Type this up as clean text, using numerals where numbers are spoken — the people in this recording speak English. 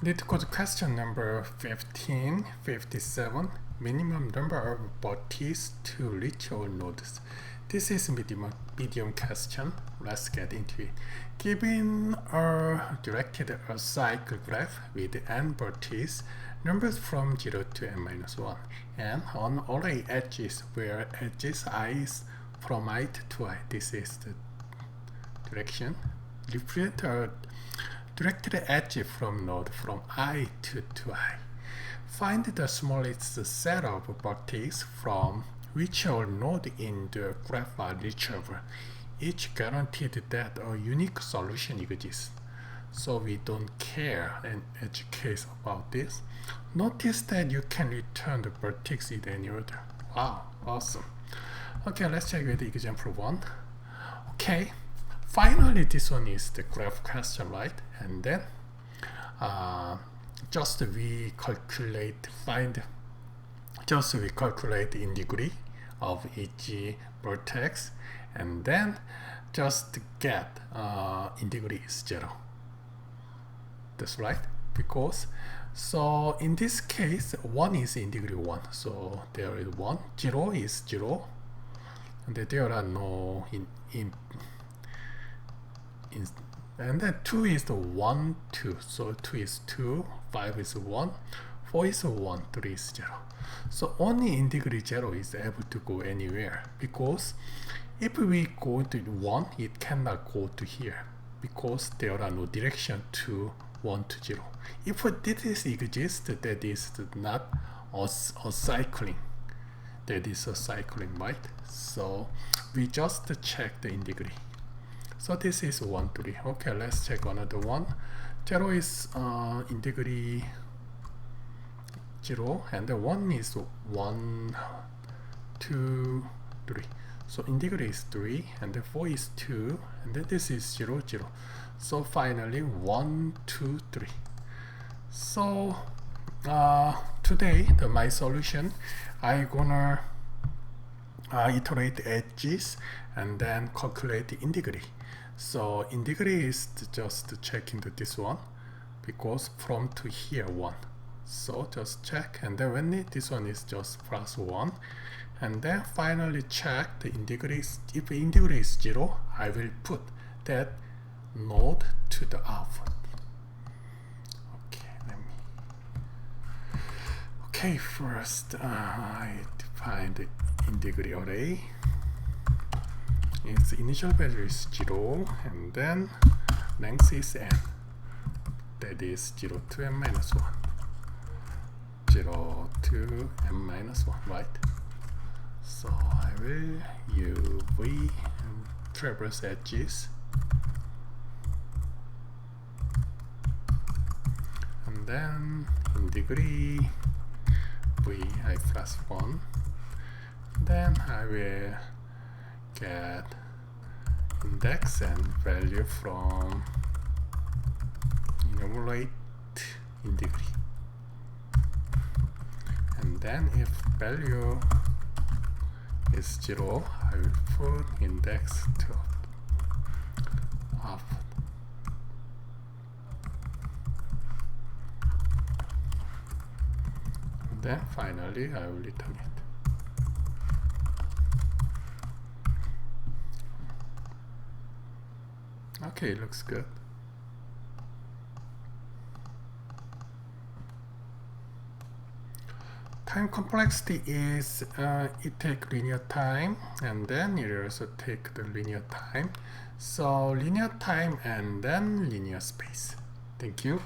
Let's go to question number 15, 57. Minimum number of vertices to reach all nodes. This is medium question. Let's get into it. Given a directed cycle graph with n vertices, numbers from 0 to n minus 1, and on array edges where edges I is from I to I. This is the direction. Represent a directed edge from node from I to I. Find the smallest set of vertices from whichever node in the graph are reachable. Each guaranteed that a unique solution exists. So we don't care in each case about this. Notice that you can return the vertex in any order. Wow, awesome. Okay, let's check with example 1. Okay. Finally, this one is the graph question, right? And then we calculate in degree of each vertex, and then just get in degree is 0. That's right, because so in this case 1 is in degree 1, so there is 1, 0 is 0, and there are no and then 2 is the 1, 2. So 2 is 2, 5 is 1, 4 is 1, 3 is 0. So only in degree 0 is able to go anywhere, because if we go to 1, it cannot go to here, because there are no direction to 1 to 0. If this exists, that is not a cycling. That is a cycling, right? So we just check the in degree. So this is 1, 3. Okay, let's check another one. 0 is in degree 0, and the 1 is 1, 2, 3. So in degree is 3, and the 4 is 2, and then this is 0, 0. So finally 1, 2, 3. So today my solution, I'm gonna iterate edges and then calculate the in degree. So in degree is just checking this one, because from to here 1. So just check, and then when this one is just plus 1, and then finally check the in degree. If in degree is 0, I will put that node to the output. Okay, first I define the in degree array. Its initial value is 0, and then length is n. That is 0 to n minus 1. 0 to n minus 1, right? So I will use V and traverse edges. And then in degree V I plus 1. Then I will get index and value from enumerate in degree, and then if value is 0, I will put index to up, and then finally I will return it. Okay, looks good. Time complexity is it takes linear time, and then it also takes the linear time. So linear time and then linear space. Thank you.